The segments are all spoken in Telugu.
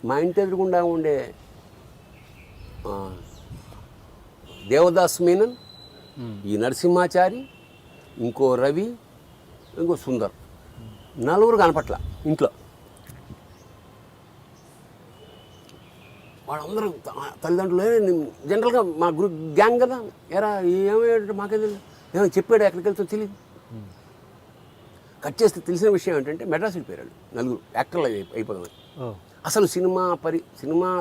మా ఇంటి ఎదురుగుండా ఉండే దేవదాస్ మీనన్, ఈ నరసింహాచారి, ఇంకో రవి, ఇంకో సుందర్, నలుగురు కనపట్ల ఇంట్లో. వాళ్ళందరూ తల్లిదండ్రులు జనరల్గా మా గ్రూప్ గ్యాంగ్ కదా, ఎరా ఏమయ్యాడు మాకే తెలియదు, ఏమైనా చెప్పాడు ఎక్కడికి వెళ్తాం తెలియదు. కట్ చేస్తే తెలిసిన విషయం ఏంటంటే మెడ్రాస్ వెళ్ళిపోయారు నలుగురు యాక్టర్లు అయిపోదామని. అసలు సినిమా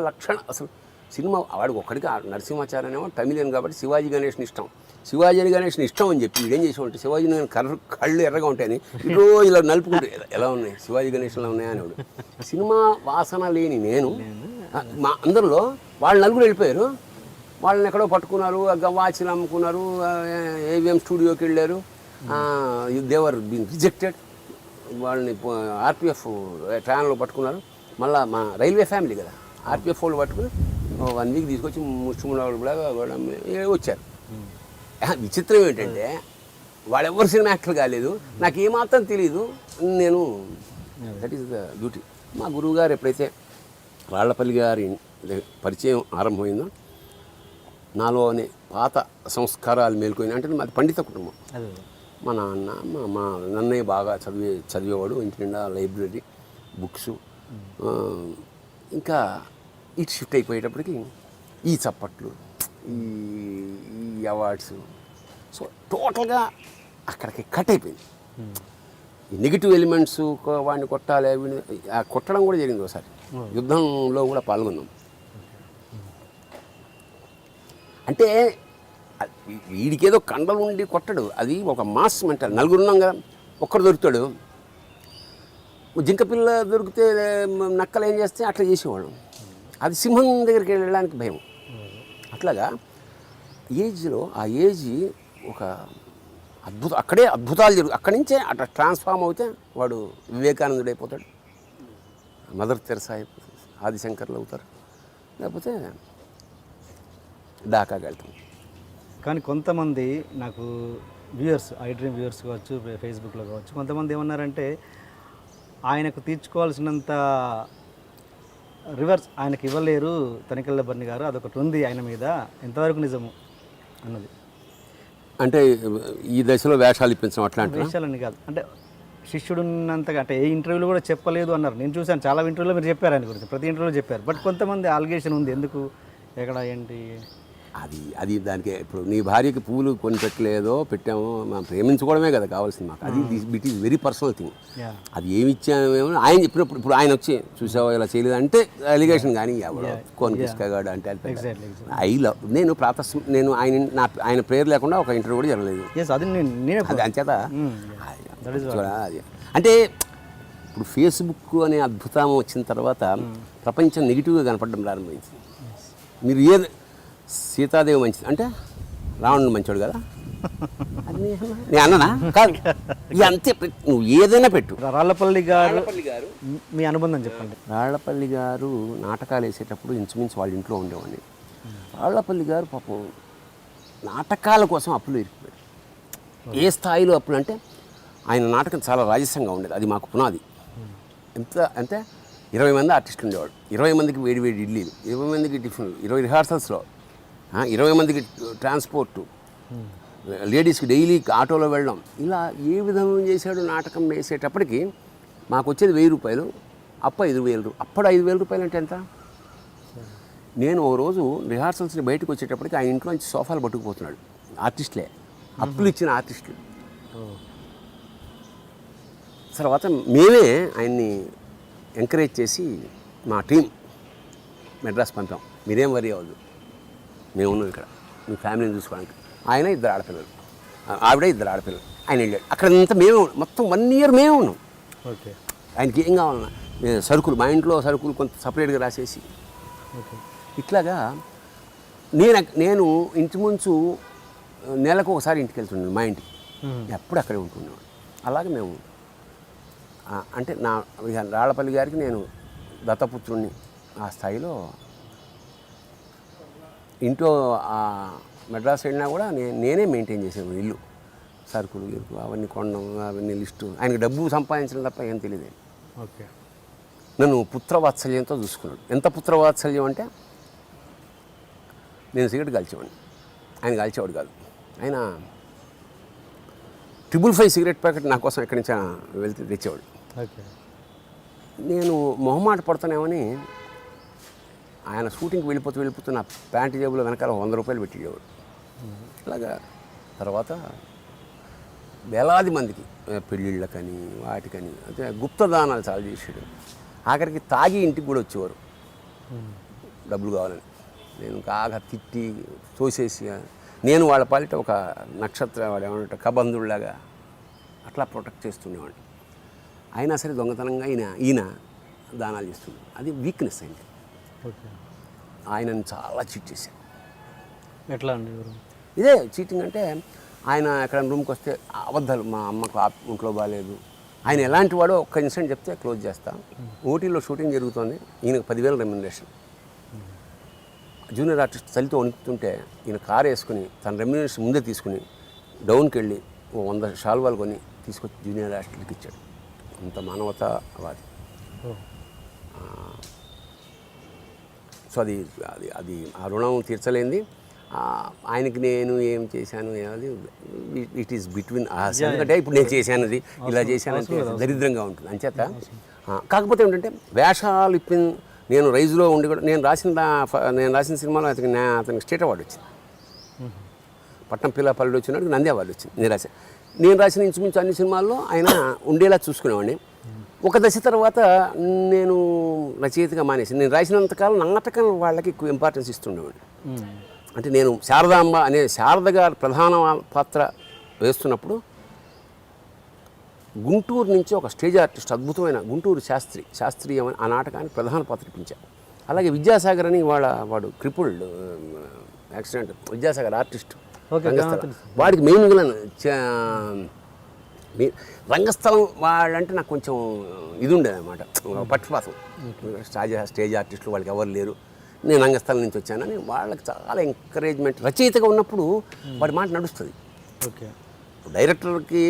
లక్షణ అసలు సినిమా వాడికి ఒక్కడికి నరసింహాచార్య అనేమో తమిళన్ కాబట్టి శివాజీ గణేష్ని ఇష్టం. శివాజీ గణేష్ని ఇష్టం అని చెప్పి ఇదేం చేసేవాడు, శివాజీ నేను కళ్ళు ఎర్రగా ఉంటాయని రోజు ఇలా నలుపుకుంటే ఎలా ఉన్నాయి శివాజీ గణేష్లో ఉన్నాయా అనేవాడు. సినిమా వాసన లేని నేను మా అందరిలో వాళ్ళు నలుగురు వెళ్ళిపోయారు. వాళ్ళని ఎక్కడో పట్టుకున్నారు, వాచ్లు అమ్ముకున్నారు, ఏవిఎం స్టూడియోకి వెళ్ళారు. దేవర్ బీన్ రిజెక్టెడ్. వాళ్ళని ఆర్పిఎఫ్ ట్రైన్లో పట్టుకున్నారు. మళ్ళీ మా రైల్వే ఫ్యామిలీ కదా, ఆర్పిఎఫ్ వాళ్ళు పట్టుకుని 1 వీక్ తీసుకొచ్చి ముష్టిములాగా వచ్చారు. విచిత్రం ఏంటంటే వాళ్ళెవ్వరు సినిమా యాక్టర్ కాలేదు, నాకు ఏమాత్రం తెలియదు. నేను దట్ ఈస్ ద బ్యూటీ. మా గురువు గారు ఎప్పుడైతే రాళ్లపల్లి గారి పరిచయం ఆరంభమైందో నాలోని పాత సంస్కారాలు మేల్కొయినా. అంటే మాది పండిత కుటుంబం. మా నాన్న మా నన్నయ్య బాగా చదివేవాడు. ఇంటి నిండా లైబ్రరీ బుక్స్. ఇంకా ఇటు షిఫ్ట్ అయిపోయేటప్పటికి ఈ చప్పట్లు, ఈ అవార్డ్స్, సో టోటల్గా అక్కడికి కట్ అయిపోయింది. ఈ నెగిటివ్ ఎలిమెంట్స్ వాడిని కొట్టాలి, కొట్టడం కూడా జరిగింది. ఒకసారి యుద్ధంలో కూడా పాల్గొన్నాం. అంటే వీడికేదో కండలు ఉండి కొట్టడు, అది ఒక మాస్ మెంటల్. నలుగురు ఉన్నాం కదా, ఒక్కడు దొరుకుతాడు. జింకపిల్ల దొరికితే నక్కలు ఏం చేస్తే అట్లా చేసేవాడు. అది సింహం దగ్గరికి వెళ్ళడానికి భయం. అట్లాగా ఏజ్లో ఆ ఏజ్ ఒక అక్కడే అద్భుతాలు అక్కడి నుంచే అట్లా ట్రాన్స్ఫార్మ్ అవుతే వాడు వివేకానందుడు అయిపోతాడు, మదర్ తెరసా అయిపోతుంది, ఆదిశంకర్లు అవుతారు, లేకపోతే ఢాకాకి వెళ్తాం. కానీ కొంతమంది నాకు వ్యూయర్స్, ఐ డ్రీమ్ వ్యూయర్స్ కావచ్చు, ఫేస్బుక్లో కావచ్చు, కొంతమంది ఏమన్నారంటే ఆయనకు తీర్చుకోవాల్సినంత రివర్స్ ఆయనకు ఇవ్వలేరు తనికెళ్ళ బర్ని గారు, అదొకటి ఉంది ఆయన మీద, ఎంతవరకు నిజము అన్నది. అంటే ఈ దశలో వేషాలు ఇప్పించడం అట్లాంటి వేషాలని కాదు, అంటే శిష్యుడు ఉన్నంతగా, అంటే ఏ ఇంటర్వ్యూలో కూడా చెప్పలేదు అన్నారు. నేను చూశాను చాలా ఇంటర్వ్యూలో మీరు చెప్పారు ఆయన గురించి, ప్రతి ఇంటర్వ్యూలో చెప్పారు. బట్ కొంతమంది ఆలిగేషన్ ఉంది, ఎందుకు ఎక్కడ ఏంటి అది దానికి ఇప్పుడు నీ భార్యకి పూలు కొని పెట్టలేదో పెట్టామో, మనం ప్రేమించుకోవడమే కదా కావాల్సింది మాకు. అది it is very personal thing. అది ఏమి ఇచ్చామేమో ఆయన చెప్పినప్పుడు, ఇప్పుడు ఆయన వచ్చి చూసావో ఇలా చేయలేదు అంటే అలిగేషన్. కానీ ఎవడో కోన్ కిస్కాగాడు అంటే ఐ లవ్ నేను ఆయన ప్రేయర్ లేకుండా ఒక ఇంటర్వ్యూ కూడా జరగలేదు. అది అంచేత అది అంటే ఇప్పుడు ఫేస్బుక్ అనే అద్భుతం వచ్చిన తర్వాత ప్రపంచం నెగిటివ్గా కనపడడం ప్రారంభించింది. మీరు సీతాదేవి మంచిది అంటే రావణుడు మంచోడు కదా నేను అన్ననా కాదు, అంతే. నువ్వు ఏదైనా పెట్టు. రాళ్లపల్లి గారు మీ అనుబంధం చెప్పండి. రాళ్లపల్లి గారు నాటకాలు వేసేటప్పుడు ఇంచుమించు వాళ్ళ ఇంట్లో ఉండేవాడిని. రాళ్లపల్లి గారు పాపం నాటకాల కోసం అప్పులు ఇరికిపోయారు. ఏ స్థాయిలో అప్పులు అంటే ఆయన నాటకం చాలా రాజసంగా ఉండేది, అది మాకు పునాది. అంటే 20 మంది ఆర్టిస్టులు ఉండేవాడు, 20 మందికి వేడి ఇడ్లీలు, 20 మందికి టిఫిన్లు, 20 రిహార్సల్స్లో 20 మందికి ట్రాన్స్పోర్టు, లేడీస్కి డైలీ ఆటోలో వెళ్ళడం, ఇలా ఏ విధంగా చేశాడు. నాటకం వేసేటప్పటికి మాకు వచ్చేది 1000 రూపాయలు, అప్పు 5000. అప్పుడు 5000 రూపాయలు అంటే ఎంత? నేను ఓ రోజు రిహార్సల్స్ని బయటకు వచ్చేటప్పటికి ఆయన ఇంట్లో నుంచి సోఫాలు పట్టుకుపోతున్నాడు. ఆర్టిస్టులే, అప్పులు ఇచ్చిన ఆర్టిస్టులు. తర్వాత మేమే ఆయన్ని ఎంకరేజ్ చేసి మా టీం మెడ్రాస్ పంపాం. మీరేం వరీ అవ్వదు, మేము ఉన్నాం ఇక్కడ, మీ ఫ్యామిలీని చూసుకోవడానికి. ఆయన 2 ఆడపిల్లలు, ఆవిడ 2 ఆడపిల్లలు. ఆయన వెళ్ళాడు. అక్కడంతా మేము మొత్తం 1 year మేమే ఉన్నాం. ఓకే. ఆయనకి ఏం కావాలన్నా సరుకులు, మా ఇంట్లో సరుకులు కొంత సపరేట్గా రాసేసి ఇట్లాగా నేను ఇంచుమించు నెలకు ఒకసారి ఇంటికి వెళ్తున్నాను. మా ఇంటికి ఎప్పుడు అక్కడే ఉంటున్నాను. అలాగే మేము అంటే రాళ్లపల్లి గారికి నేను దత్తపుత్రుణ్ణి. ఆ స్థాయిలో ఇంట్లో మెడ్రాస్ వెళ్ళినా కూడా నేనే మెయింటైన్ చేసాను ఇల్లు, సరుకులు అవన్నీ కొనడం, అవన్నీ లిస్టు. ఆయనకి డబ్బు సంపాదించడం తప్ప ఏం తెలియదు. ఓకే. నన్ను పుత్రవాత్సల్యంతో చూసుకున్నాడు. ఎంత పుత్రవాత్సల్యం అంటే నేను సిగరెట్ కాల్చేవాడిని, ఆయన కాల్చేవాడు కాదు. ఆయన 555 సిగరెట్ ప్యాకెట్ నా కోసం ఎక్కడి నుంచి వెళ్తే తెచ్చేవాడు. ఓకే. నేను మొహమాట పడతానేమని ఆయన షూటింగ్కి వెళ్ళిపోతూ నా ప్యాంటు జేబులో వెనకాల 100 రూపాయలు పెట్టేవాడు. అలాగా తర్వాత వేలాది మందికి పెళ్ళిళ్ళకని వాటికని అంటే గుప్తదానాలు చాలా చేసాడు. ఆఖరికి తాగి ఇంటికి కూడా వచ్చేవారు డబ్బులు కావాలని. నేను కాగా తిట్టి తోసేసి నేను వాళ్ళ పాలిట ఒక నక్షత్ర వాడు ఏమంటే కబంధుడిలాగా అట్లా ప్రొటెక్ట్ చేస్తుండేవాడిని. అయినా సరే దొంగతనంగా ఈయన దానాలు చేస్తున్నాడు. అది వీక్నెస్ అయింది. ఓకే. ఆయనను చాలా చీట్ చేశాను. ఎట్లా అండి? ఇదే చీటింగ్ అంటే ఆయన ఎక్కడ రూమ్కి వస్తే అబద్ధాలు, మా అమ్మకు ఇంట్లో బాగాలేదు, ఆయన ఎలాంటి వాడో ఒక్క ఇన్సిడెంట్ చెప్తే క్లోజ్ చేస్తా. ఊటీలో షూటింగ్ జరుగుతుంది, ఈయనకు 10,000 రెమ్యునరేషన్. జూనియర్ ఆర్టిస్ట్ చలితో వణుకుతుంటే ఈయన కారు వేసుకుని తన రెమ్యునరేషన్ ముందే తీసుకుని డౌన్కి వెళ్ళి 100 షాల్వాలు కొని తీసుకొచ్చి జూనియర్ ఆర్టిస్ట్కి ఇచ్చాడు. అంత మానవతావాది. సో అది అది అది ఆ రుణం తీర్చలేంది. ఆయనకి నేను ఏం చేశాను అది ఇట్ ఈస్ బిట్వీన్ అస్. ఎందుకంటే ఇప్పుడు నేను చేశానది ఇలా చేశానంటే దరిద్రంగా ఉంటుంది. అంచేత కాకపోతే ఏంటంటే వేషాలు నేను రైజులో ఉండి కూడా నేను రాసిన సినిమాలో అతనికి స్టేట్ అవార్డు వచ్చింది. పట్నం పిల్ల పల్లెడు వచ్చినాడు, నంది అవార్డు వచ్చింది. నేను రాసిన ఇంచుమించు అన్ని సినిమాల్లో ఆయన ఉండేలా చూసుకునేవాడిని. ఒక దశ తర్వాత నేను రచయితగా మానేసి నేను రాసినంతకాలం నాటకం వాళ్ళకి ఎక్కువ ఇంపార్టెన్స్ ఇస్తుండేవాడిని. అంటే నేను శారదాంబ అనే శారద గారు ప్రధాన పాత్ర వేస్తున్నప్పుడు గుంటూరు నుంచి ఒక స్టేజ్ ఆర్టిస్ట్ అద్భుతమైన గుంటూరు శాస్త్రీయమైన ఆ నాటకానికి ప్రధాన పాత్ర ఇప్పించారు. అలాగే విద్యాసాగర్ అని వాడు క్రిపుల్డ్ యాక్సిడెంట్ విద్యాసాగర్ ఆర్టిస్ట్, వాడికి మెయిన్ విలన్ రంగస్థలం వాళ్ళంటే నాకు కొంచెం ఇది ఉండేదన్నమాట, పక్షపాతం. స్టేజ్ ఆర్టిస్టులు వాళ్ళకి ఎవరు లేరు, నేను రంగస్థలం నుంచి వచ్చానని వాళ్ళకి చాలా ఎంకరేజ్మెంట్. రచయితగా ఉన్నప్పుడు వాడి మాట నడుస్తుంది. ఓకే. డైరెక్టర్కి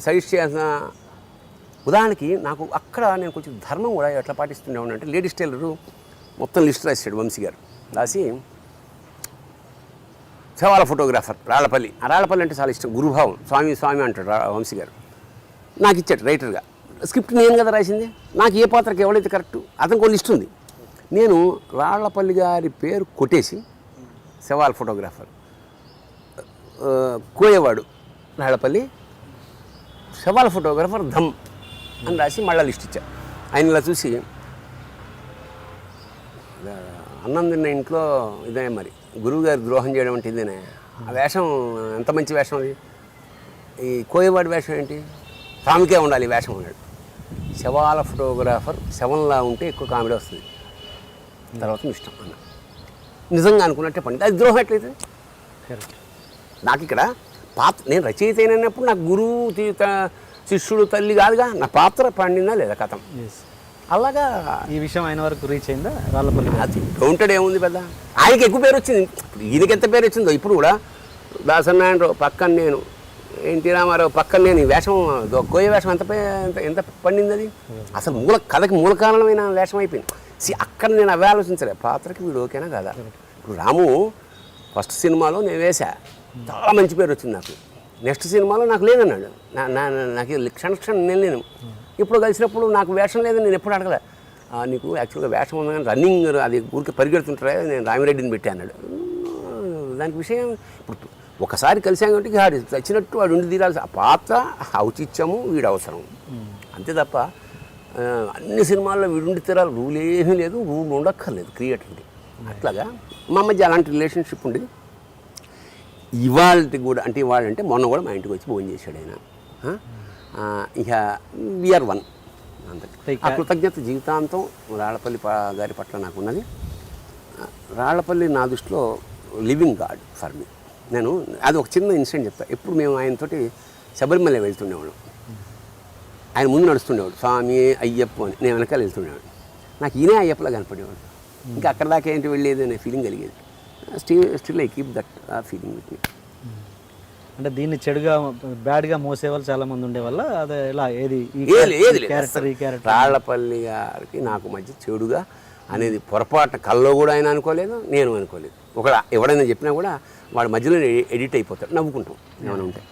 సజెస్ట్ చేయాల్సిన ఉదాహరణకి నాకు అక్కడ నేను కొంచెం ధర్మం కూడా ఎట్లా పాటిస్తుండేవాడిని అంటే లేడీస్ టైలరు మొత్తం లిస్ట్ రాశాడు వంశీ గారు. రాసి సవాల ఫోటోగ్రాఫర్ రాళ్లపల్లి, ఆ రాళ్లపల్లి అంటే చాలా ఇష్టం, గురుభావం, స్వామి అంటాడు వంశీ గారు. నాకు ఇచ్చాడు రైటర్గా. స్క్రిప్ట్ నేను కదా రాసింది, నాకు ఏ పాత్రకి ఎవరైతే కరెక్ట్ అతనికి ఒక లిస్ట్ ఉంది. నేను రాళ్లపల్లి గారి పేరు కొట్టేసి సవాల్ ఫోటోగ్రాఫర్, కోయేవాడు రాళ్లపల్లి, సవాల్ ఫోటోగ్రాఫర్ ధమ్ అని రాసి మళ్ళీ లిస్ట్ ఇచ్చా. ఆయన ఇలా చూసి అన్నం తిన్న ఇంట్లో ఇదే మరి గురువు గారు ద్రోహం చేయడం అంటే ఇదేనే, ఆ వేషం ఎంత మంచి వేషం అది, ఈ కోయేవాడి వేషం ఏంటి, కామికే ఉండాలి ఈ వేషం అన్నాడు. శవాల ఫోటోగ్రాఫర్ శవంలా ఉంటే ఎక్కువ కామెడీ వస్తుంది, తర్వాత మీ ఇష్టం అన్న. నిజంగా అనుకున్నట్టే పండి, అది ద్రోహం ఎట్లయితే. నాకు ఇక్కడ పాత్ర నేను రచయిత అయినప్పుడు నాకు గురువు శిష్యుడు తల్లి కాదుగా, నా పాత్ర పండిందా లేదా కథం. అలాగా ఈ విషయం ఆయన వరకు రీచ్ అయిందా రాళ్లపల్లి? అది కౌంటెడ్ ఏముంది పెద్ద, ఆయనకి ఎక్కువ పేరు వచ్చింది. ఈయనకి ఎంత పేరు వచ్చిందో ఇప్పుడు కూడా. దాసనారాయణరావు పక్కన నేను, ఎన్టీ రామారావు పక్కన నేను, ఈ వేషం కోయ వేషం ఎంత పండింది అది. అసలు కథకి మూల కారణమైన వేషం అయిపోయింది. అక్కడ నేను అవే ఆలోచించలే, పాత్రకి వీడు ఓకేనా కదా. ఇప్పుడు రాము ఫస్ట్ సినిమాలో నేను వేసా, చాలా మంచి పేరు వచ్చింది నాకు. నెక్స్ట్ సినిమాలో నాకు లేదన్నాడు, నాకు క్షణక్షణం నేను లేను. ఇప్పుడు కలిసినప్పుడు నాకు వేషం లేదని నేను ఎప్పుడు అడగలే, నీకు యాక్చువల్గా వేషం ఉంది కానీ రన్నింగ్ అది ఊరికి పరిగెడుతుంటారా, నేను రామిరెడ్డిని పెట్టి అన్నాడు. దానికి విషయం ఇప్పుడు ఒకసారి కలిసాం కాబట్టి వాడు వచ్చినట్టు వాడు ఉండి తీరాల్సి, ఆ పాత్ర ఔచిత్యము వీడు అవసరం అంతే తప్ప అన్ని సినిమాల్లో వీడుండి తీరాలి రూల్ ఏమీ లేదు, రూల్ ఉండక్కర్లేదు క్రియేటర్కి. అట్లాగా మా మధ్య అలాంటి రిలేషన్షిప్ ఉండేది. ఇవాళకి కూడా అంటే ఇవాళంటే మొన్న కూడా మా ఇంటికి వచ్చి ఫోన్ చేశాడు ఆయన. ఇక వీఆర్ వన్ అంతే. ఆ కృతజ్ఞత జీవితాంతం రాళ్లపల్లి గారి పట్ల నాకు ఉన్నది. రాళ్లపల్లి నా దృష్టిలో లివింగ్ గాడ్ ఫర్ మీ. నేను అది ఒక చిన్న ఇన్సిడెంట్ చెప్తాను. ఎప్పుడు మేము ఆయనతోటి శబరిమల వెళ్తుండేవాడు, ఆయన ముందు నడుస్తుండేవాడు, స్వామి అయ్యప్ప అని, నేను వెనకాల వెళ్తుండేవాడు. నాకు ఈయనే అయ్యప్పలా కనపడేవాడు. ఇంకా అక్కడ దాకా ఏంటి వెళ్ళేది అనే ఫీలింగ్ కలిగేది. Still I keep that feeling with me. అంటే దీన్ని చెడుగా బ్యాడ్గా మోసే వాళ్ళు చాలా మంది ఉండేవల్ల అదే ఇలా ఏది ఏది క్యారెక్టర్ ఈ క్యారెక్టర్ రాళ్లపల్లి గారికి నాకు మధ్య చెడుగా అనేది పొరపాటు కల్లో కూడా ఆయన అనుకోలేదు, నేను అనుకోలేదు. ఎవడైనా చెప్పినా కూడా వాడి మధ్యలో ఎడిట్ అయిపోతాడు, నవ్వుకుంటాం ఏమైనా ఉంటే.